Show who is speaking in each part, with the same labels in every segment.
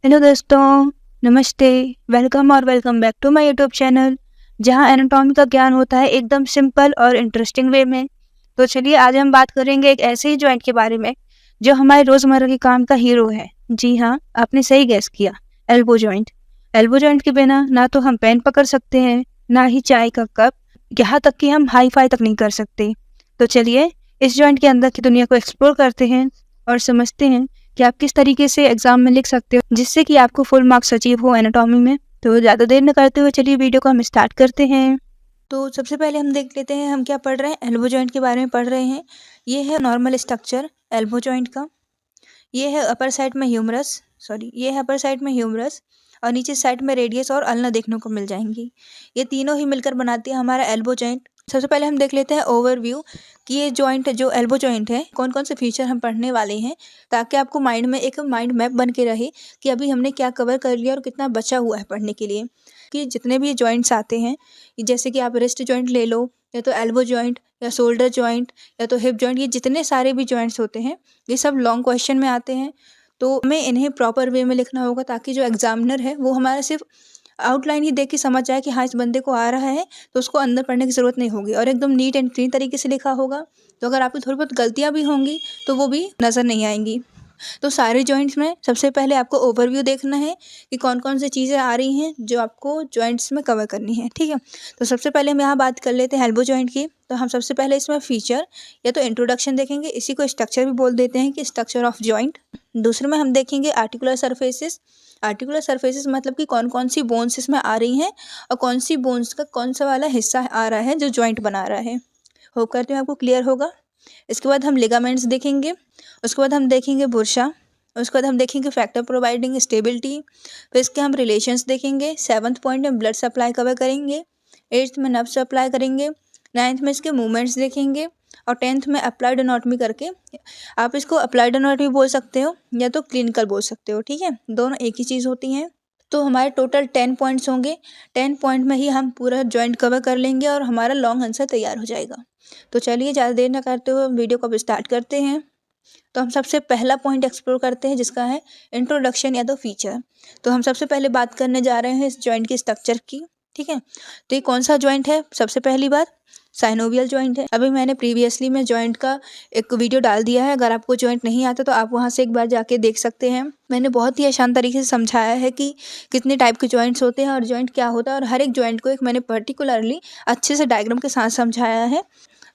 Speaker 1: Hello दोस्तों, नमस्ते, welcome back to my YouTube channel, जहां एनाटॉमी का ज्ञान होता है एकदम सिंपल और इंटरेस्टिंग वे में। तो चलिए आज हम बात करेंगे एक ऐसे ही जॉइंट के बारे में जो हमारे रोज़मर्रा के काम का हीरो है। जी हाँ, आपने सही गेस किया, एल्बो जॉइंट। एल्बो जॉइंट के बिना ना तो हम पेन पकड़ सकते हैं, ना ही चाय का कप, यहाँ तक कि हम हाई फाई तक नहीं कर सकते। तो चलिए इस जॉइंट के अंदर की दुनिया को एक्सप्लोर करते हैं और समझते हैं कि आप किस तरीके से एग्जाम में लिख सकते हो जिससे कि आपको फुल मार्क्स अचीव हो एनाटॉमी में। तो ज़्यादा देर न करते हुए चलिए वीडियो को हम स्टार्ट करते हैं। तो सबसे पहले हम देख लेते हैं हम क्या पढ़ रहे हैं। एल्बो जॉइंट के बारे में पढ़ रहे हैं। ये है नॉर्मल स्ट्रक्चर एल्बो जॉइंट का। ये है अपर साइड में ह्यूमरस, ये है अपर साइड में ह्यूमरस और नीचे साइड में रेडियस और अल्ना देखने को मिल जाएंगी। ये तीनों ही मिलकर बनाती है हमारा एल्बो जॉइंट। सबसे पहले हम देख लेते हैं ओवरव्यू कि ये जॉइंट जो एल्बो जॉइंट है कौन कौन से फीचर हम पढ़ने वाले हैं, ताकि आपको माइंड में एक माइंड मैप बन के रहे कि अभी हमने क्या कवर कर लिया और कितना बचा हुआ है पढ़ने के लिए। कि जितने भी जॉइंट्स आते हैं, जैसे कि आप रिस्ट जॉइंट ले लो, या तो एल्बो जॉइंट, या शोल्डर जॉइंट, या तो हिप जॉइंट, ये जितने सारे भी जॉइंट्स होते हैं ये सब लॉन्ग क्वेश्चन में आते हैं। तो हमें इन्हें प्रॉपर वे में लिखना होगा ताकि जो एग्जामिनर है वो हमारा सिर्फ आउटलाइन ही देख के समझ जाए कि हाँ इस बंदे को आ रहा है, तो उसको अंदर पढ़ने की ज़रूरत नहीं होगी और एकदम नीट एंड क्लीन तरीके से लिखा होगा। तो अगर आपकी थोड़ी बहुत गलतियाँ भी होंगी तो वो भी नज़र नहीं आएंगी। तो सारे जॉइंट्स में सबसे पहले आपको ओवरव्यू देखना है कि कौन कौन सी चीज़ें आ रही हैं जो आपको जॉइंट्स में कवर करनी है, ठीक है। तो सबसे पहले हम यहाँ बात कर लेते हैं एल्बो जॉइंट की। तो हम सबसे पहले इसमें फीचर या तो इंट्रोडक्शन देखेंगे, इसी को स्ट्रक्चर भी बोल देते हैं कि स्ट्रक्चर ऑफ जॉइंट। दूसरे में हम देखेंगे आर्टिकुलर सरफेसेस। आर्टिकुलर सरफेसेस मतलब कि कौन कौन सी बोन्स इसमें आ रही हैं और कौन सी बोन्स का कौन सा वाला हिस्सा आ रहा है जो जॉइंट बना रहा है। होप करती हूँ आपको क्लियर होगा। इसके बाद हम लिगामेंट्स देखेंगे, उसके बाद हम देखेंगे बुर्सा, उसके बाद हम देखेंगे फैक्टर प्रोवाइडिंग स्टेबिलिटी, फिर इसके हम रिलेशंस देखेंगे। 7th पॉइंट में ब्लड सप्लाई कवर करेंगे, 8th में नर्व सप्लाई करेंगे, 9th में इसके मूवमेंट्स देखेंगे और 10th में अप्लाइड एनाटॉमी करके, आप इसको अप्लाइड एनाटॉमी बोल सकते हो या तो क्लिनिकल बोल सकते हो, ठीक है, दोनों एक ही चीज़ होती हैं। तो हमारे टोटल 10 पॉइंट्स होंगे। 10 पॉइंट में ही हम पूरा जॉइंट कवर कर लेंगे और हमारा लॉन्ग आंसर तैयार हो जाएगा। तो चलिए ज़्यादा देर ना करते हुए वीडियो को अब स्टार्ट करते हैं। तो हम सबसे पहला पॉइंट एक्सप्लोर करते हैं जिसका है इंट्रोडक्शन या तो फीचर। तो हम सबसे पहले बात करने जा रहे हैं इस जॉइंट की स्ट्रक्चर की, ठीक है। तो ये कौन सा जॉइंट है? सबसे पहली बात साइनोवियल जॉइंट है। अभी मैंने प्रीवियसली में जॉइंट का एक वीडियो डाल दिया है, अगर आपको जॉइंट नहीं आता तो आप वहाँ से एक बार जाके देख सकते हैं। मैंने बहुत ही आसान तरीके से समझाया है कि कितने टाइप के जॉइंट्स होते हैं और जॉइंट क्या होता है, और हर एक जॉइंट को एक मैंने पर्टिकुलरली अच्छे से डायग्राम के साथ समझाया है।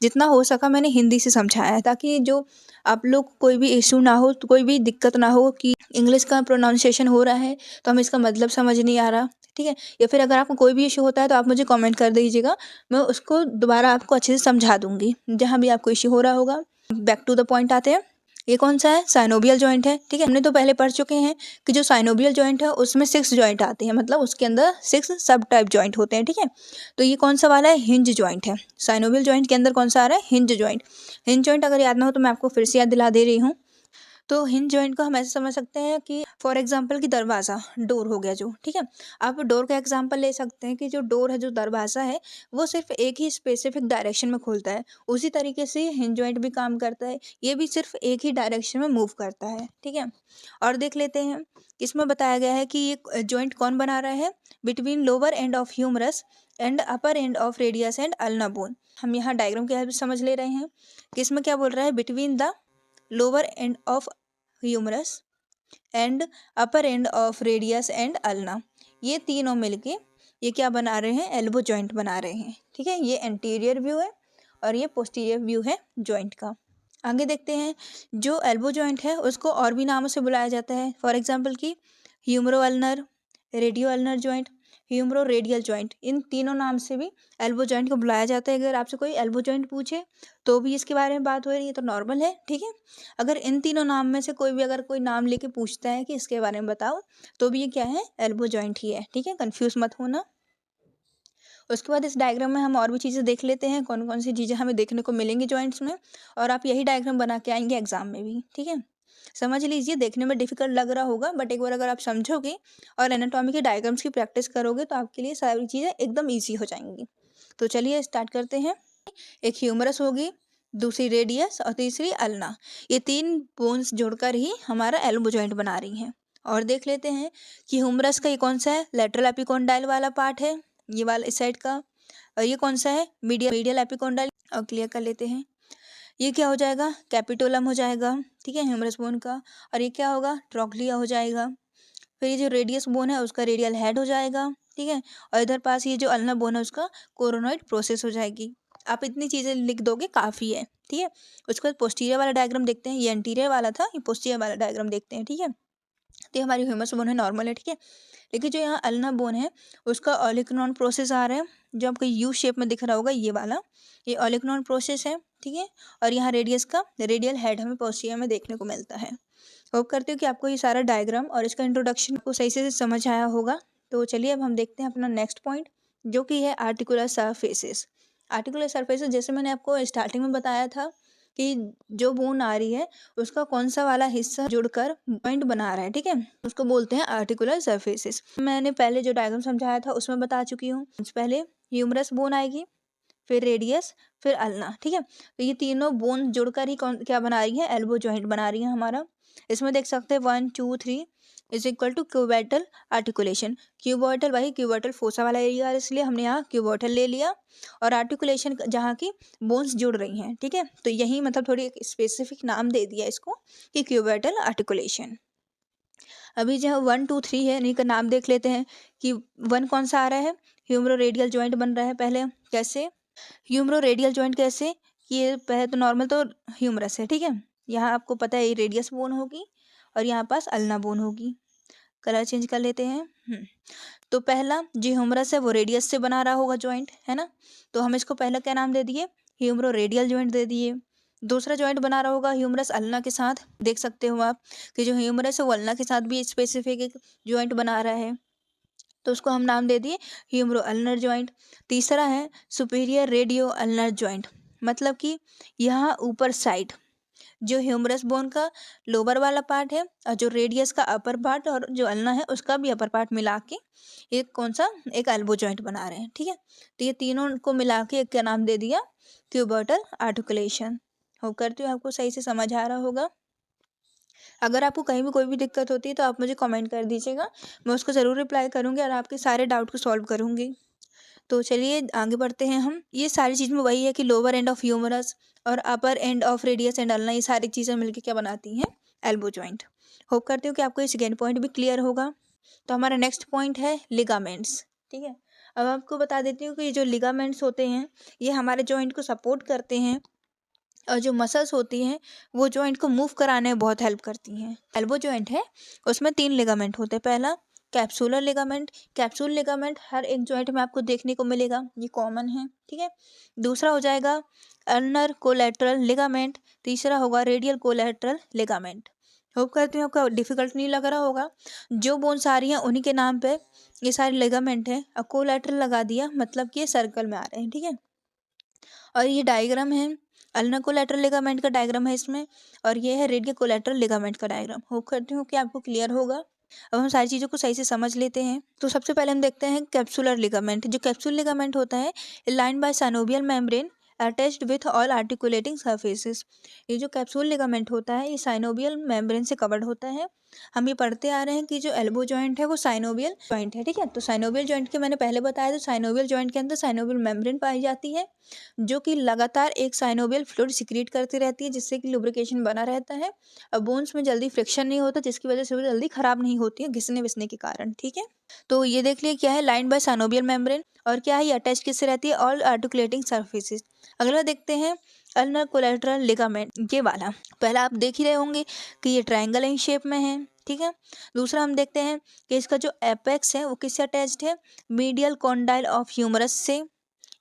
Speaker 1: जितना हो सका मैंने हिंदी से समझाया है ताकि जो आप लोग कोई भी इशू ना हो, तो कोई भी दिक्कत ना हो कि इंग्लिश का प्रोनाउंसिएशन हो रहा है तो हमें इसका मतलब समझ नहीं आ रहा, ठीक है। या फिर अगर आपको कोई भी इशू होता है तो आप मुझे कमेंट कर दीजिएगा, मैं उसको दोबारा आपको अच्छे से समझा दूंगी जहाँ भी आपको इशू हो रहा होगा। बैक टू द पॉइंट आते हैं। ये कौन सा है? साइनोवियल जॉइंट है, ठीक है। हमने तो पहले पढ़ चुके हैं कि जो साइनोवियल जॉइंट है उसमें 6 जॉइंट आते हैं, मतलब उसके अंदर 6 सब टाइप जॉइंट होते हैं, ठीक है। तो ये कौन सा वाला है? हिंज जॉइंट है। साइनोवियल जॉइंट के अंदर कौन सा आ रहा है? Hinge joint. हिंज जॉइंट अगर याद ना हो तो मैं आपको फिर से याद दिला दे रही हूँ। तो हिंज जॉइंट को हम ऐसे समझ सकते हैं कि फॉर एग्जांपल कि दरवाज़ा, डोर हो गया जो, ठीक है। आप डोर का एग्जांपल ले सकते हैं कि जो डोर है, जो दरवाज़ा है, वो सिर्फ एक ही स्पेसिफिक डायरेक्शन में खुलता है। उसी तरीके से हिंज जॉइंट भी काम करता है, ये भी सिर्फ एक ही डायरेक्शन में मूव करता है, ठीक है। और देख लेते हैं, इसमें बताया गया है कि ये जॉइंट कौन बना रहा है? Between lower end of humerus and upper end of radius and ulna bone. हम यहाँ डायग्राम की हेल्प से समझ ले रहे हैं कि इसमें क्या बोल रहा है? Between the lower end of humerus and upper end of radius and ulna, ये तीनों मिलके ये क्या बना रहे हैं? एल्बो जॉइंट बना रहे हैं, ठीक है। ये एंटीरियर व्यू है और ये पोस्टीरियर व्यू है जॉइंट का। आगे देखते हैं, जो एल्बो जॉइंट है उसको और भी नामों से बुलाया जाता है। फॉर एग्जांपल कि humero ulnar, radio ulnar joint, humero radial joint, इन तीनों नाम से भी एल्बो जॉइंट को बुलाया जाता है। अगर आपसे कोई एल्बो जॉइंट पूछे तो भी इसके बारे में बात हो रही है तो नॉर्मल है, ठीक है। अगर इन तीनों नाम में से कोई भी अगर कोई नाम लेके पूछता है कि इसके बारे में बताओ, तो भी ये क्या है? एल्बो जॉइंट ही है, ठीक है। कंफ्यूज मत होना। उसके बाद इस डायग्राम में हम और भी चीज़ें देख लेते हैं, कौन कौन सी चीज़ें हमें देखने को मिलेंगी जॉइंट्स में, और आप यही डायग्राम बना के आएंगे एग्जाम में भी, ठीक है। समझ लीजिए, देखने में डिफिकल्ट लग रहा होगा बट एक बार अगर आप समझोगे और एनाटॉमी के डायग्राम्स की प्रैक्टिस करोगे तो आपके लिए सारी चीज़ें एकदम ईजी हो जाएंगी। तो चलिए स्टार्ट करते हैं। एक ह्यूमरस होगी, दूसरी रेडियस और तीसरी अल्ना। ये तीन बोन्स जोड़कर ही हमारा एल्बो जॉइंट बना रही हैं। और देख लेते हैं कि ह्यूमरस का ये कौन सा है, लेटरल एपिकोंडाइल वाला पार्ट है, ये वाला इस साइड का। और ये कौन सा है, मीडियल एपिकोंडाइल। और क्लियर कर लेते हैं, ये क्या हो जाएगा, कैपिटोलम हो जाएगा, ठीक है, ह्यूमरस बोन का। और ये क्या होगा, ट्रॉक्लिया हो जाएगा। फिर ये जो रेडियस बोन है उसका रेडियल हेड हो जाएगा, ठीक है। और इधर पास ये जो अल्ना बोन है उसका कोरोनॉइड प्रोसेस हो जाएगी। आप इतनी चीज़ें लिख दोगे काफ़ी है, ठीक है। उसके बाद पोस्टीरियर वाला डायग्राम देखते हैं, ये एंटीरियर वाला था, ये पोस्टीरियर वाला डायग्राम देखते हैं, ठीक है। तो हमारी ह्यूमरस बोन है, नॉर्मल है, ठीक है। लेकिन जो यहाँ अल्ना बोन है उसका ओलिकनॉन प्रोसेस आ रहा है, जो आपको यू शेप में दिख रहा होगा, ये वाला, ये ओलिकनॉन प्रोसेस है, ठीक है। और यहाँ रेडियस का रेडियल हेड हमें पोस्टीरियर में देखने को मिलता है। होप करती हूँ कि आपको ये सारा डायग्राम और इसका इंट्रोडक्शन को सही से समझ आया होगा। तो चलिए अब हम देखते हैं अपना नेक्स्ट पॉइंट, जो कि है आर्टिकुलर सरफेसेस। आर्टिकुलर सरफेसेस, जैसे मैंने आपको स्टार्टिंग में बताया था कि जो बोन आ रही है उसका कौन सा वाला हिस्सा जुड़कर पॉइंट बना रहा है, ठीक है, उसको बोलते हैं आर्टिकुलर सरफेसेस। मैंने पहले जो डायग्राम समझाया था उसमें बता चुकी हूँ। पहले ह्यूमरस बोन आएगी, फिर रेडियस, फिर अल्ना, ठीक है। तो ये तीनों बोन जुड़कर ही कौन क्या बना रही है, एल्बो जॉइंट बना रही है हमारा। इसमें देख सकते हैं 1 2 3 इज इक्वल टू क्यूबोइटल आर्टिकुलेशन। क्यूबोइटल वही क्यूबोइटल फोसा वाला एरिया है, इसलिए हमने यहाँ क्यूबोइटल ले लिया। और आर्टिकुलेशन जहाँ की बोन्स जुड़ रही हैं, ठीक है। तो यही मतलब थोड़ी एक स्पेसिफिक नाम दे दिया इसको कि क्यूबोइटल आर्टिकुलेशन। अभी जो 1 2 3 है, इन्हीं का नाम देख लेते हैं कि 1 कौन सा आ रहा है, ह्यूमरो रेडियल जॉइंट बन रहा है। पहले कैसे ह्यूमरो रेडियल जॉइंट कैसे, कि ये पहले तो नॉर्मल तो ह्यूमरस है, ठीक है। यहाँ आपको पता है ये रेडियस बोन होगी और यहाँ पास अल्ना बोन होगी। कलर चेंज कर लेते हैं। तो पहला जो ह्यूमरस है वो रेडियस से बना रहा होगा जॉइंट, है ना। तो हम इसको पहला क्या नाम दे दिए, ह्यूमरो रेडियल जॉइंट दे दिए। दूसरा जॉइंट बना रहा होगा ह्यूमरस अल्ना के साथ, देख सकते हो आप कि जो ह्यूमरस है वो अल्ना के साथ भी स्पेसिफिक एक जॉइंट बना रहा है, तो उसको हम नाम दे दिए ह्यूमरो अल्नर जॉइंट। तीसरा है सुपीरियर रेडियो अल्नर जॉइंट, मतलब कि यहाँ ऊपर साइड जो ह्यूमरस बोन का लोअर वाला पार्ट है और जो रेडियस का अपर पार्ट और जो अल्ना है उसका भी अपर पार्ट मिला के एक कौन सा, एक एल्बो जॉइंट बना रहे हैं, ठीक है। तो ये तीनों को मिला के एक क्या नाम दे दिया, क्यूबोइटल आर्टिकुलेशन। होप करती हूँ आपको सही से समझ आ रहा होगा। अगर आपको कहीं भी कोई भी दिक्कत होती है तो आप मुझे कमेंट कर दीजिएगा, मैं उसको ज़रूर रिप्लाई करूँगी और आपके सारे डाउट को सॉल्व करूँगी। तो चलिए आगे बढ़ते हैं हम। ये सारी चीज़ में वही है कि लोअर एंड ऑफ ह्यूमरस और upper end of radius and ulna, ये सारी चीज़ें मिलकर क्या बनाती हैं, एल्बो जॉइंट। होप करती हूँ कि आपको ये सेकेंड पॉइंट भी क्लियर होगा। तो हमारा नेक्स्ट पॉइंट है लिगामेंट्स, ठीक है। अब आपको बता देती हूँ कि ये जो लिगामेंट्स होते हैं ये हमारे जॉइंट को सपोर्ट करते हैं और जो मसल्स होती हैं वो जॉइंट को मूव कराने में बहुत हेल्प करती हैं। एल्बो जॉइंट है उसमें 3 लिगामेंट होते हैं। पहला कैप्सूलर लिगामेंट, कैप्सूल लिगामेंट हर एक जॉइंट में आपको देखने को मिलेगा, ये कॉमन है, ठीक है। दूसरा हो जाएगा अल्नर कोलैटरल लिगामेंट, तीसरा होगा रेडियल कोलैटरल लिगामेंट। होप करती हूँ आपको डिफिकल्ट नहीं लग रहा होगा। जो बोन्स आ रही हैं उन्हीं के नाम पे ये सारे लिगामेंट हैं और कोलैटरल लगा दिया मतलब कि ये सर्कल में आ रहे हैं, ठीक है। और ये डायग्राम है अल्ना कोलैटरल लिगामेंट का डायग्राम है इसमें, और ये है रेडियल कोलैटरल लिगामेंट का डायग्राम। होप करती हूँ कि आपको क्लियर होगा। अब हम सारी चीज़ों को सही से समझ लेते हैं। तो सबसे पहले हम देखते हैं कैप्सुलर लिगामेंट। जो कैप्सूल लिगामेंट होता है lined by synovial membrane attached with all articulating surfaces. ये जो कैप्सूल लिगामेंट होता है ये साइनोवियल मेम्ब्रेन से कवर्ड होता है। हम ये पढ़ते आ रहे हैं कि जो एल्बो जॉइंट है वो साइनोवियल जॉइंट है, ठीक है। तो साइनोवियल जॉइंट के मैंने पहले बताया, तो साइनोवियल जॉइंट के अंदर साइनोवियल मेम्ब्रेन पाई जाती है जो कि लगातार एक साइनोवियल फ्लूइड सिक्रीट करती रहती है, जिससे कि लुब्रिकेशन बना रहता है और बोन्स में जल्दी फ्रिक्शन नहीं होता, जिसकी वजह से वो जल्दी खराब नहीं होती है घिसने विसने के कारण, ठीक है। तो ये देख लिए क्या है, लाइंड बाय साइनोवियल मेम्ब्रेन, और क्या है ये अटैच किससे रहती है, ऑल आर्टिकुलेटिंग सर्फेसेस। अगला देखते हैं अल्नर कोलैटरल लिगामेंट, ये वाला पहला आप देख ही रहे होंगे कि ये ट्रायंगल इन शेप में है, ठीक है। दूसरा हम देखते हैं कि इसका जो एपेक्स है वो किससे अटैच्ड है, मीडियल कॉन्डाइल ऑफ ह्यूमरस से।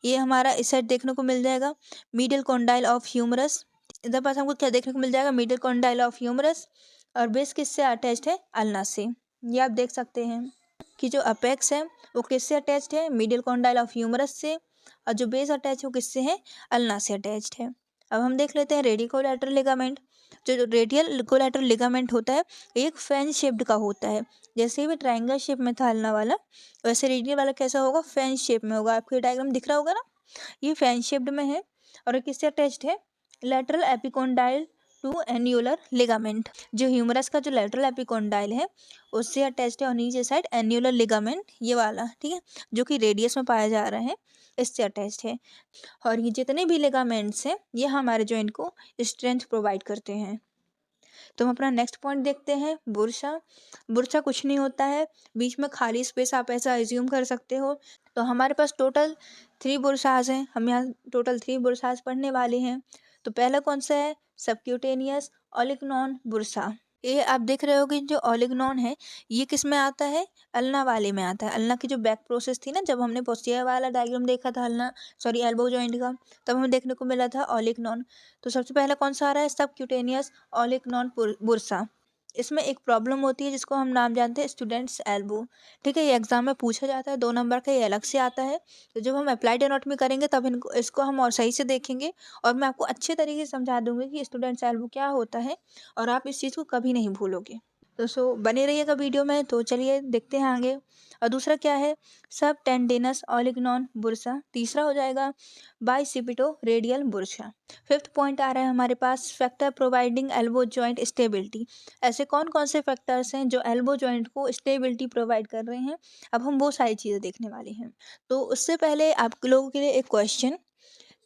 Speaker 1: ये हमारा इस साइड देखने को मिल जाएगा मीडियल कॉन्डाइल ऑफ ह्यूमरस। इधर पास हमको क्या देखने को मिल जाएगा, मीडियल कॉन्डाइल ऑफ ह्यूमरस, और बेस किससे अटैच्ड है, अल्ना से। ये आप देख सकते हैं कि जो अपेक्स है वो किससे अटैच्ड है, मीडियल कॉन्डाइल ऑफ ह्यूमरस से, और जो बेस अटैच है वो किससे है, अल्ना से अटैच्ड है। अब हम देख लेते हैं रेडियल कोलैटरल लिगामेंट। जो रेडियल कोलैटरल लिगामेंट होता है एक फैन शेप्ड का होता है, जैसे भी ट्रायंगल शेप में था अल्ना वाला, वैसे रेडियल वाला कैसा होगा, फैन शेप में होगा। आपको ये डायग्राम दिख रहा होगा ना, ये फैन शेप्ड में है और किससे अटैच्ड है, lateral epicondyle to annular ligament, जो ह्यूमरस का जो लेटरल एपिकोंडाइल है उससे अटैच्ड है, और नीचे साइड एन्युलर लिगामेंट ये वाला, ठीक है, जो कि रेडियस में पाया जा रहा है, इससे अटैच्ड है। और ये जितने भी लिगामेंट्स हैं ये हमारे जॉइंट को स्ट्रेंथ प्रोवाइड करते हैं। तो हम अपना नेक्स्ट पॉइंट देखते हैं, बुरसा। बुरसा कुछ नहीं होता है, बीच में खाली स्पेस आप ऐसा एज्यूम कर सकते हो। तो हमारे पास टोटल 3 बुरसाज हैं, हम यहाँ टोटल 3 बुरसाज पढ़ने वाले हैं। तो पहला कौन सा है, सबक्यूटेनियस ओलिगनॉन बुरसा। ये आप देख रहे हो कि जो ओलिगनॉन है ये किस में आता है, अल्ना वाले में आता है। अल्ना की जो बैक प्रोसेस थी ना, जब हमने पोस्टीरियर वाला डायग्राम देखा था अल्ना एल्बो जॉइंट का, तब हमें देखने को मिला था ओलिगनॉन। तो सबसे पहला कौन सा आ रहा है, सबक्यूटेनियस ओलिगनॉन बुरसा। इसमें एक प्रॉब्लम होती है जिसको हम नाम जानते हैं स्टूडेंट्स एल्बो, ठीक है। ये एग्जाम में पूछा जाता है, 2 नंबर का, ये अलग से आता है। तो जब हम अप्लाइड एनाटॉमी करेंगे तब इसको हम और सही से देखेंगे, और मैं आपको अच्छे तरीके से समझा दूंगी कि स्टूडेंट्स एल्बो क्या होता है, और आप इस चीज़ को कभी नहीं भूलोगे। तो बने रहिएगा वीडियो में। तो चलिए देखते हैं आगे। और दूसरा क्या है, सब टेंडेनस ओलिगनॉन बुरसा। तीसरा हो जाएगा bicipito radial bursa. 5th point आ रहा है हमारे पास, factor providing elbow joint stability. ऐसे कौन कौन से फैक्टर्स हैं जो एल्बो जॉइंट को स्टेबिलिटी प्रोवाइड कर रहे हैं, अब हम वो सारी चीज़ें देखने वाले हैं। तो उससे पहले आप लोगों के लिए एक क्वेश्चन,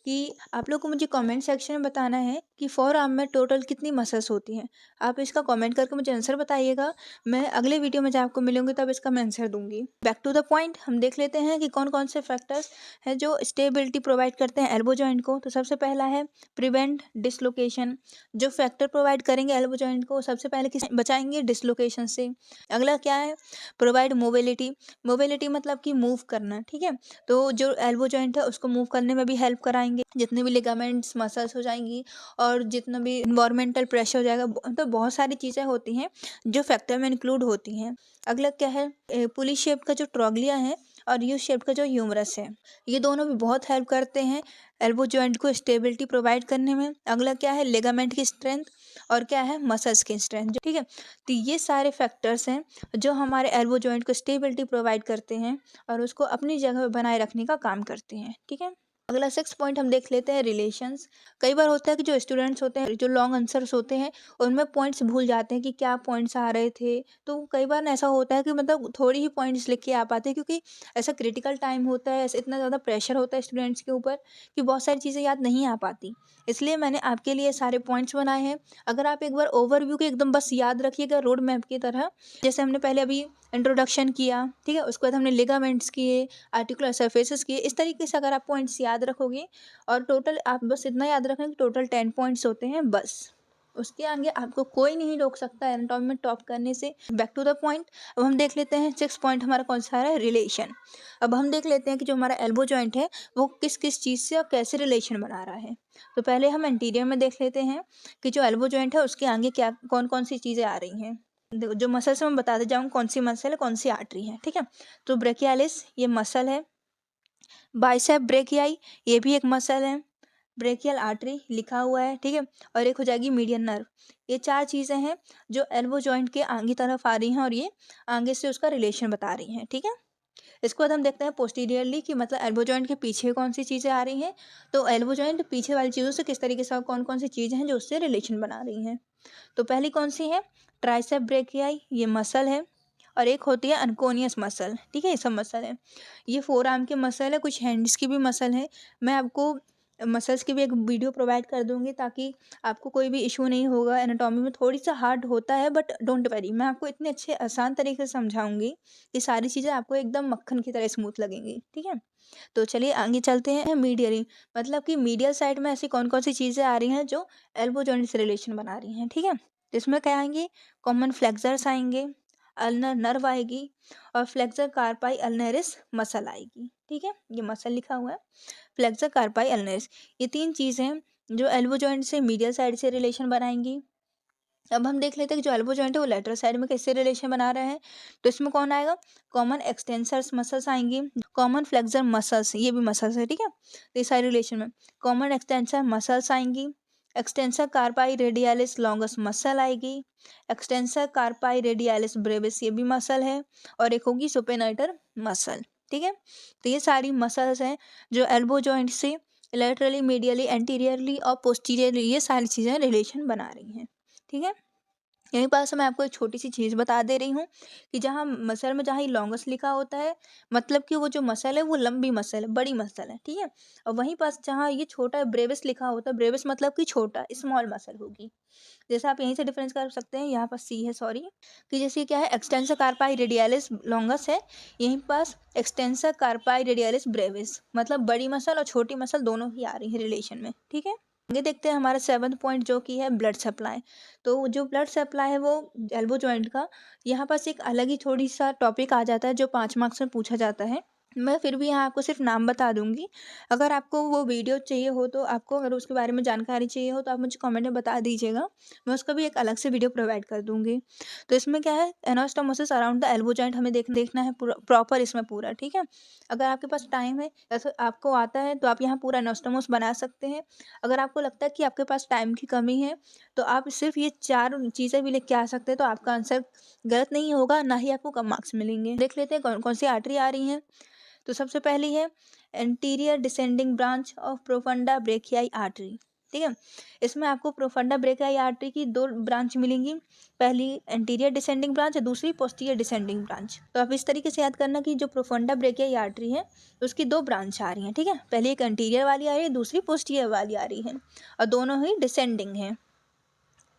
Speaker 1: कि आप लोग को मुझे कमेंट सेक्शन में बताना है कि फोर आर्म में टोटल कितनी मसल्स होती हैं। आप इसका कमेंट करके मुझे आंसर बताइएगा। मैं अगले वीडियो में जब आपको मिलूंगी तब इसका मैं आंसर दूंगी। बैक टू द पॉइंट, हम देख लेते हैं कि कौन कौन से फैक्टर्स हैं जो स्टेबिलिटी प्रोवाइड करते हैं एल्बो जॉइंट को। तो सबसे पहला है प्रिवेंट डिसलोकेशन। जो फैक्टर प्रोवाइड करेंगे एल्बो जॉइंट को, सबसे पहले किस बचाएंगे, डिसलोकेशन से। अगला क्या है, प्रोवाइड मोबिलिटी। मोबिलिटी मतलब कि मूव करना, ठीक है। तो जो एल्बो जॉइंट है उसको मूव करने में भी हेल्प कराएंगे, जितने भी लिगामेंट्स मसल्स हो जाएंगी, और जितना भी इन्वायरमेंटल प्रेशर हो जाएगा। तो बहुत सारी चीज़ें होती हैं जो फैक्टर में इंक्लूड होती हैं। अगला क्या है, पुली शेप का जो ट्रॉगलिया है और यू शेप का जो ह्यूमरस है, ये दोनों भी बहुत हेल्प करते हैं एल्बो जॉइंट को स्टेबिलिटी प्रोवाइड करने में। अगला क्या है, लिगामेंट की स्ट्रेंथ, और क्या है, मसल्स की स्ट्रेंथ, ठीक है। तो ये सारे फैक्टर्स हैं जो हमारे एल्बो जॉइंट को स्टेबिलिटी प्रोवाइड करते हैं और उसको अपनी जगह पर बनाए रखने का काम करते हैं, ठीक है। अगला 6th पॉइंट हम देख लेते हैं, रिलेशंस। कई बार होता है कि जो स्टूडेंट्स होते हैं, जो लॉन्ग आंसर्स होते हैं, उनमें पॉइंट्स भूल जाते हैं कि क्या पॉइंट्स आ रहे थे। तो कई बार ऐसा होता है कि मतलब थोड़ी ही पॉइंट्स लिख के आ पाते हैं, क्योंकि ऐसा क्रिटिकल टाइम होता है, ऐसा इतना ज़्यादा प्रेशर होता है स्टूडेंट्स के ऊपर कि बहुत सारी चीज़ें याद नहीं आ पाती। इसलिए मैंने आपके लिए सारे पॉइंट्स बनाए हैं। अगर आप एक बार ओवरव्यू के एकदम बस याद रखिएगा रोड मैप की तरह, जैसे हमने पहले अभी इंट्रोडक्शन किया, ठीक है, उसके बाद हमने लिगामेंट्स किए, आर्टिकुलर सरफेसेस किए। इस तरीके से अगर आप पॉइंट्स याद रखोगे, और टोटल आप बस इतना याद रखें कि टोटल 10 पॉइंट्स होते हैं बस, उसके आगे आपको कोई नहीं रोक सकता एनाटॉमी में टॉप करने से। बैक टू द पॉइंट, अब हम देख लेते हैं 6th पॉइंट हमारा कौन सा है, रिलेशन। अब हम देख लेते हैं कि जो हमारा एल्बो जॉइंट है वो किस किस चीज़ से और कैसे रिलेशन बना रहा है। तो पहले हम एंटीरियर में देख लेते हैं कि जो एल्बो जॉइंट है उसके आगे क्या कौन कौन सी चीज़ें आ रही हैं। जो मसल से मैं बताते जाऊँ कौन सी मसल है, कौन सी आर्टरी है, ठीक है। तो ब्रेकियालिस ये मसल है, बाइसेप ब्रेकियाई ये भी एक मसल है, ब्रेकियल आर्टरी लिखा हुआ है, ठीक है, और एक हो जाएगी मीडियन नर्व। ये 4 चीज़ें हैं जो एल्बो जॉइंट के आगे तरफ आ रही हैं, और ये आगे से उसका रिलेशन बता रही हैं, ठीक है। इसके बाद हम देखते हैं पोस्टीरियरली, कि मतलब एल्बो जॉइंट के पीछे कौन सी चीज़ें आ रही हैं। तो एल्बो जॉइंट पीछे वाली चीज़ों से किस तरीके से कौन कौन सी चीज़ें हैं जो उससे रिलेशन बना रही हैं। तो पहली कौन सी है, ट्राइसेप ब्रेकियाई, ये मसल है, और एक होती है अनकोनियस मसल, ठीक है, ये सब मसल है। ये 4 आर्म के मसल है, कुछ हैंड्स की भी मसल है। मैं आपको मसल्स की भी एक वीडियो प्रोवाइड कर दूंगी ताकि आपको कोई भी इशू नहीं होगा। एनाटॉमी में थोड़ी सा हार्ड होता है, बट डोंट वरी, मैं आपको इतने अच्छे आसान तरीके से समझाऊंगी कि सारी चीज़ें आपको एकदम मक्खन की तरह स्मूथ लगेंगी, ठीक है। तो चलिए आगे चलते हैं। मीडियली मतलब कि मीडियल साइड में ऐसी कौन कौन सी चीज़ें आ रही हैं जो एल्बो जॉइंट से रिलेशन बना रही हैं, ठीक है। तो इसमें क्या आएंगे, कॉमन फ्लेक्सर्स आएंगे, अल्नर नर्व आएगी, और फ्लेक्सर कार्पाई अल्नरिस मसल आएगी, ठीक है। ये मसल लिखा हुआ है, फ्लेक्सर कार्पाई अल्नरिस। ये 3 चीज़ें हैं जो एल्बो जॉइंट से मीडियल साइड से रिलेशन बनाएंगी। अब हम देख लेते हैं कि जो एल्बो जॉइंट है वो लेटरल साइड में कैसे रिलेशन बना रहा है। तो इसमें कौन आएगा, कॉमन एक्सटेंसर्स मसल्स आएंगी, कॉमन फ्लेक्सर मसल्स, ये भी मसल्स है, ठीक है। तो इस सारे रिलेशन में कॉमन एक्सटेंसर मसल्स आएंगी, एक्सटेंसर कार्पाई रेडियालिस लॉन्गस मसल आएगी, एक्सटेंसर कार्पाई रेडियालिस ब्रेविस ये भी मसल है, और एक होगी सुपेनाइटर मसल, ठीक है। तो ये सारी मसल्स हैं जो एल्बो जॉइंट से लेटरली, मीडियली, एंटीरियरली और पोस्टीरियरली, ये सारी चीज़ें रिलेशन बना रही हैं। ठीक है, यहीं पास मैं आपको एक छोटी सी चीज़ बता दे रही हूँ कि जहाँ मसल में जहाँ ये लॉन्गेस्ट लिखा होता है, मतलब कि वो जो मसल है वो लंबी मसल है, बड़ी मसल है। ठीक है, और वहीं पास जहाँ ये छोटा ब्रेविस लिखा होता है, ब्रेविस मतलब कि छोटा, स्मॉल मसल होगी। जैसे आप यहीं से डिफरेंस कर सकते हैं, यहाँ पर सी है, सॉरी, कि जैसे क्या है, एक्सटेंसर कार्पाई रेडियालिस लॉन्गस है, यहीं पास एक्सटेंसर कार्पाई रेडियालिस ब्रेविस, मतलब बड़ी मसल और छोटी मसल दोनों ही आ रही है रिलेशन में। ठीक है, आगे देखते हैं हमारा 7th पॉइंट जो कि है ब्लड सप्लाई। तो जो ब्लड सप्लाई है वो एल्बो जॉइंट का, यहाँ पास एक अलग ही थोड़ी सा टॉपिक आ जाता है जो 5 मार्क्स में पूछा जाता है। मैं फिर भी यहाँ आपको सिर्फ नाम बता दूंगी। अगर आपको वो वीडियो चाहिए हो, तो आपको अगर उसके बारे में जानकारी चाहिए हो तो आप मुझे कमेंट में बता दीजिएगा, मैं उसका भी एक अलग से वीडियो प्रोवाइड कर दूंगी। तो इसमें क्या है, anastomosis around the elbow joint हमें देखना है पूरा प्रॉपर इसमें पूरा। ठीक है, अगर आपके पास टाइम है, ऐसा आपको आता है, तो आप यहाँ पूरा एनास्टोमोस बना सकते हैं। अगर आपको लगता है कि आपके पास टाइम की कमी है, तो आप सिर्फ ये 4 चीज़ें भी लिख के आ सकते हैं, तो आपका आंसर गलत नहीं होगा, ना ही आपको कम मार्क्स मिलेंगे। देख लेते हैं कौन कौन सी आर्टरी आ रही हैं। तो सबसे पहली है anterior descending branch of profunda brachii artery. ठीक है, इसमें आपको प्रोफंडा ब्रेकियाई आर्टरी की 2 ब्रांच मिलेंगी, पहली एंटीरियर डिसेंडिंग ब्रांच है, दूसरी पोस्टीरियर डिसेंडिंग ब्रांच। तो आप इस तरीके से याद करना कि जो प्रोफंडा ब्रेकियाई आर्टरी है उसकी 2 ब्रांच आ रही हैं। ठीक है, पहली एक एंटीरियर वाली आ रही है, दूसरी पोस्टीरियर वाली आ रही है, और दोनों ही डिसेंडिंग हैं।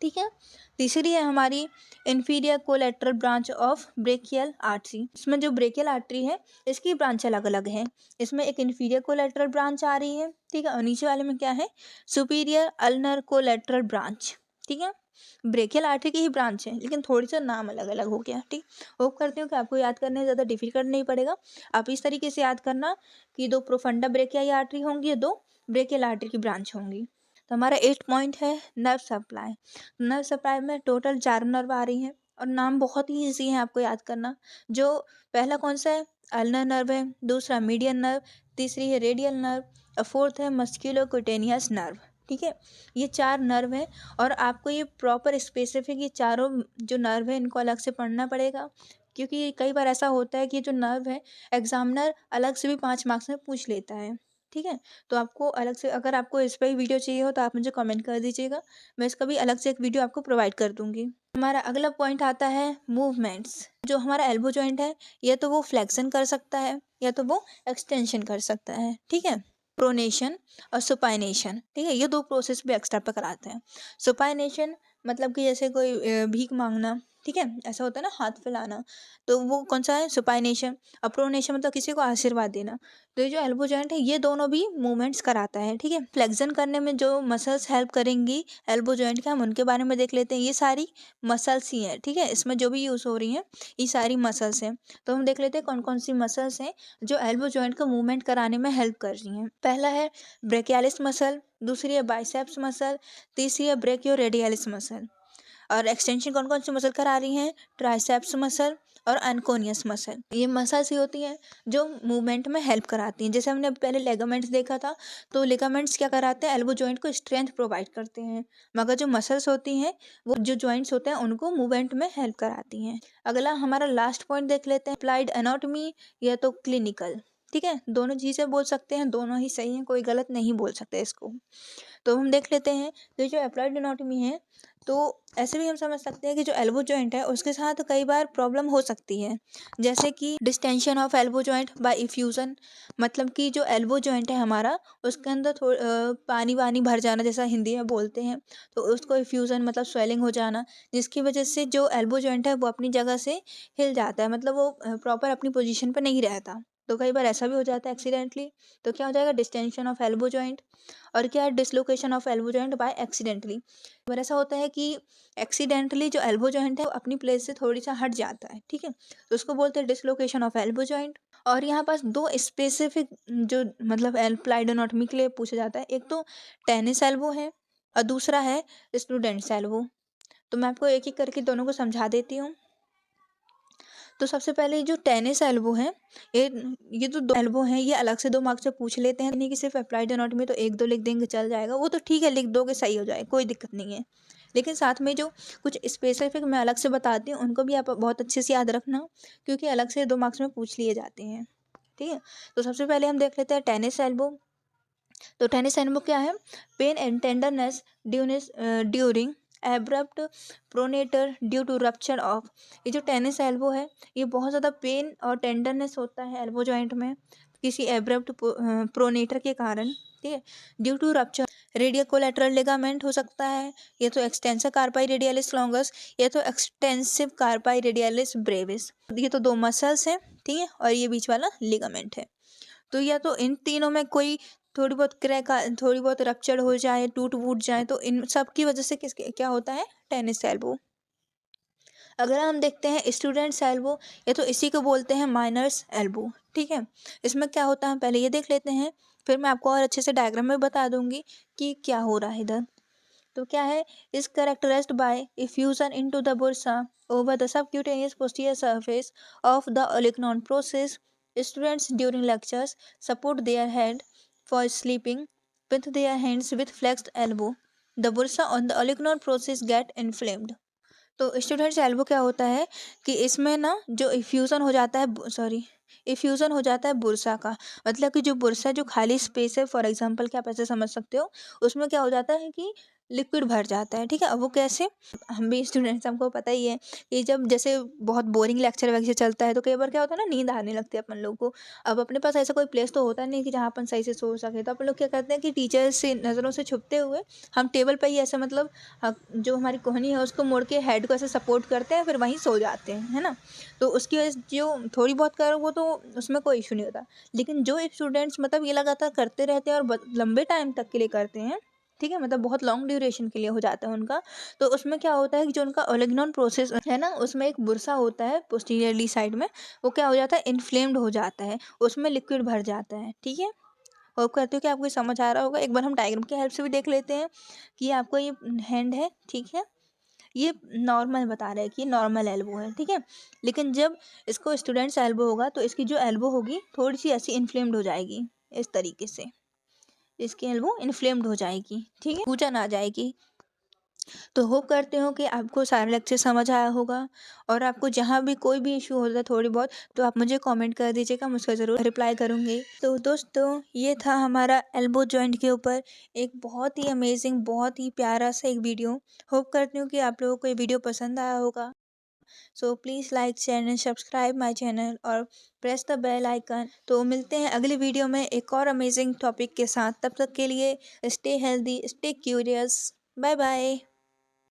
Speaker 1: ठीक है, तीसरी है हमारी inferior collateral branch of brachial artery. इसमें जो ब्रेकियल आर्टरी है इसकी ब्रांच अलग अलग है, इसमें एक इंफीरियर कोलेट्रल ब्रांच आ रही है। ठीक है, और नीचे वाले में क्या है, सुपीरियर अल्नर कोलेट्रल ब्रांच। ठीक है, ब्रेकियल आर्टरी की ही ब्रांच है, लेकिन थोड़ी सा नाम अलग अलग हो गया। ठीक, होप करती हूँ कि आपको याद करने ज़्यादा डिफिकल्ट नहीं पड़ेगा। आप इस तरीके से याद करना कि 2 प्रोफंडा ब्रेकियाई आर्टरी होंगी, 2 ब्रेकियल आर्टरी की ब्रांच होंगी। तो हमारा 8 पॉइंट है नर्व सप्लाई। नर्व सप्लाई में टोटल 4 नर्व आ रही हैं, और नाम बहुत ही ईजी है आपको याद करना। जो पहला कौन सा है, अल्नर नर्व है, दूसरा मीडियन नर्व, तीसरी है रेडियल नर्व, और फोर्थ है मस्क्यूलोक्यूटेनियस नर्व। ठीक है, ये 4 नर्व हैं, और आपको ये प्रॉपर स्पेसिफिक ये चारों जो नर्व है इनको अलग से पढ़ना पड़ेगा, क्योंकि कई बार ऐसा होता है कि जो नर्व है एग्जामिनर अलग से भी 5 मार्क्स में पूछ लेता है। ठीक है, तो आपको अलग से, अगर आपको इस पर ही वीडियो चाहिए हो तो आप मुझे कमेंट कर दीजिएगा, मैं इसका भी अलग से एक वीडियो आपको प्रोवाइड कर दूंगी। हमारा अगला पॉइंट आता है मूवमेंट्स। जो हमारा एल्बो जॉइंट है, या तो वो फ्लेक्शन कर सकता है या तो वो एक्सटेंशन कर सकता है। ठीक है, प्रोनेशन और सुपाइनेशन। ठीक है, ये 2 प्रोसेस भी एक्स्ट्रा पे कराते हैं। सुपाइनेशन मतलब कि जैसे कोई भीख मांगना, ठीक है, ऐसा होता है ना, हाथ फैलाना, तो वो कौन सा है, सुपाइनेशन। और प्रोनेशन मतलब किसी को आशीर्वाद देना। तो ये जो एल्बो जॉइंट है ये दोनों भी मूवमेंट्स कराता है। ठीक है, फ्लेक्शन करने में जो मसल्स हेल्प करेंगी एल्बो जॉइंट के, हम उनके बारे में देख लेते हैं। ये सारी मसल्स ही हैं। ठीक है, इसमें जो भी यूज़ हो रही हैं ये सारी मसल्स हैं। तो हम देख लेते हैं कौन कौन सी मसल्स हैं जो एल्बो जॉइंट का मूवमेंट कराने में हेल्प कर रही हैं। पहला है ब्रेकियालिस मसल, दूसरी है बाइसेप्स मसल, तीसरी है ब्रेकियोरेडियलिस मसल। और एक्सटेंशन कौन कौन सी मसल करा रही हैं, ट्राइसेप्स मसल और अनकोनियस मसल। ये मसल्स ही होती हैं जो मूवमेंट में हेल्प कराती हैं। जैसे हमने पहले लेगामेंट्स देखा था, तो लेगामेंट्स क्या कराते हैं, एल्बो जॉइंट को स्ट्रेंथ प्रोवाइड करते हैं, मगर जो मसल्स होती हैं वो जो जॉइंट्स होते हैं उनको मूवमेंट में हेल्प कराती हैं। अगला हमारा लास्ट पॉइंट देख लेते हैं, अप्लाइड एनाटॉमी या तो क्लिनिकल। ठीक है, दोनों चीज़ें बोल सकते हैं, दोनों ही सही हैं, कोई गलत नहीं बोल सकते इसको। तो हम देख लेते हैं कि जो अप्लाइड एनाटॉमी है, तो ऐसे भी हम समझ सकते हैं कि जो एल्बो जॉइंट है उसके साथ कई बार प्रॉब्लम हो सकती है, जैसे कि distension of elbow joint by effusion. मतलब कि जो एल्बो जॉइंट है हमारा, उसके अंदर पानी वानी भर जाना, जैसा हिंदी में बोलते हैं, तो उसको इफ्यूजन मतलब स्वेलिंग हो जाना, जिसकी वजह से जो एल्बो जॉइंट है वो अपनी जगह से हिल जाता है, मतलब वो प्रॉपर अपनी पोजीशन पर नहीं रहता। तो कई बार ऐसा भी हो जाता है एक्सीडेंटली। तो क्या हो जाएगा, डिस्टेंशन ऑफ एल्बो जॉइंट। और क्या है, dislocation of elbow joint by accidentally. पर ऐसा होता है कि एक्सीडेंटली जो एल्बो जॉइंट है वो अपनी प्लेस से थोड़ी सा हट जाता है। ठीक है, तो उसको बोलते हैं डिसलोकेशन ऑफ एल्बो जॉइंट। और यहाँ पास 2 स्पेसिफिक जो मतलब अप्लाइड एनाटॉमी के लिए पूछा जाता है, एक तो टेनिस एल्बो है और दूसरा है स्टूडेंट्स एल्बो। तो मैं आपको एक एक करके दोनों को समझा देती हूँ। तो सबसे पहले जो टेनिस एल्बो है, ये जो 2 एल्बो हैं ये अलग से 2 मार्क्स से पूछ लेते हैं, नहीं कि सिर्फ अप्लाइड एनाटॉमी तो 1-2 लिख देंगे चल जाएगा, वो तो ठीक है, लिख दोगे सही हो जाए, कोई दिक्कत नहीं है। लेकिन साथ में जो कुछ स्पेसिफिक मैं अलग से बताती हूँ उनको भी आप बहुत अच्छे से याद रखना, क्योंकि अलग से 2 मार्क्स में पूछ लिए जाते हैं। ठीक है, तो सबसे पहले हम देख लेते हैं टेनिस एल्बो। तो टेनिस एल्बो क्या है? Pain and tenderness during abrupt pronator due to rupture of. ये जो टेनिस एल्बो है, ये बहुत ज़्यादा पेन और टेंडरनेस होता है एल्बो जॉइंट में किसी एब्रप्ट प्रोनेटर के कारण, ठीक है, due to rupture. Radial collateral ligament हो सकता है, ये तो एक्सटेंसर कार्पाई रेडियलिस लॉन्गस, ये तो एक्सटेंसिव कार्पाई रेडियलिस ब्रेविस। ये तो दो मसल्स हैं, ठीक है, और ये बीच वाला लिगामेंट है। तो या तो इन तीनों में कोई थोड़ी बहुत क्रैक थोड़ी बहुत रप्चर हो जाए, टूट फूट जाए, तो इन सब की वजह से किसके क्या होता है? Tennis elbow. अगर हम देखते हैं स्टूडेंट्स एल्बो, ये तो इसी को बोलते हैं माइनर्स एल्बो, ठीक है। इसमें क्या होता है पहले ये देख लेते हैं, फिर मैं आपको और अच्छे से डायग्राम में बता दूंगी कि क्या हो रहा है इधर। तो क्या है? Is characterized by effusion into the bursa over the subcutaneous posterior surface of the olecranon process. Students during lectures support their head for sleeping with their hands with flexed elbow. The bursa on the olignon process get inflamed. तो students elbow क्या होता है कि इसमें ना जो effusion हो जाता है, इफ्यूज़न हो जाता है बुरसा का। मतलब कि जो बुरसा जो खाली स्पेस है, फॉर एग्जांपल कि आप ऐसे समझ सकते हो, उसमें क्या हो जाता है कि लिक्विड भर जाता है, ठीक है। अब वो कैसे? हम भी स्टूडेंट्स, हमको पता ही है कि जब जैसे बहुत बोरिंग लेक्चर वगैरह चलता है तो कई बार क्या होता है ना, नींद आने लगती है अपन लोग को। अब अपने पास ऐसा कोई प्लेस तो होता नहीं कि जहाँ अपन सही से सो सके, तो अपन लोग क्या करते हैं कि टीचर से नज़रों से छुपते हुए हम टेबल पर ही ऐसा मतलब जो हमारी कोहनी है उसको मोड़ के हेड को ऐसे सपोर्ट करते हैं, फिर वहीं सो जाते हैं, है ना। तो उसकी वजह से जो थोड़ी बहुत करो वो तो उसमें कोई इशू नहीं होता। लेकिन जो स्टूडेंट्स मतलब ये लगातार करते रहते हैं और लंबे टाइम तक के लिए करते हैं, ठीक है, मतलब बहुत लॉन्ग ड्यूरेशन के लिए हो जाता है उनका, तो उसमें क्या होता है कि जो उनका ओलिग्नॉन प्रोसेस है ना, उसमें एक बुरसा होता है पोस्टीरियरली साइड में, वो क्या हो जाता है? इन्फ्लेम्ड हो जाता है, उसमें लिक्विड भर जाता है, ठीक है। होप करती हूँ कि आपको ये समझ आ रहा होगा। एक बार हम डायग्राम की हेल्प से भी देख लेते हैं कि आपको ये हैंड है, ठीक है, ये नॉर्मल बता रहा है कि ये नॉर्मल एल्बो है, ठीक है। लेकिन जब इसको स्टूडेंट्स एल्बो होगा तो इसकी जो एल्बो होगी थोड़ी सी ऐसी इन्फ्लेम्ड हो जाएगी, इस तरीके से इसकी एल्बो इन्फ्लेम्ड हो जाएगी, ठीक है, सूजन आ जाएगी। तो होप करते हो कि आपको सारा लेक्चर समझ आया होगा, और आपको जहाँ भी कोई भी इशू होता है थोड़ी बहुत, तो आप मुझे कमेंट कर दीजिएगा, मैं उसका ज़रूर रिप्लाई करूँगी। तो दोस्तों, ये था हमारा एल्बो जॉइंट के ऊपर एक बहुत ही अमेजिंग, बहुत ही प्यारा सा एक वीडियो। होप करती हूँ कि आप लोगों को ये वीडियो पसंद आया होगा। So please like share and subscribe my channel और प्रेस द बेल आइकन। तो मिलते हैं अगली वीडियो में एक और अमेजिंग टॉपिक के साथ। तब तक के लिए stay healthy, stay curious, bye bye.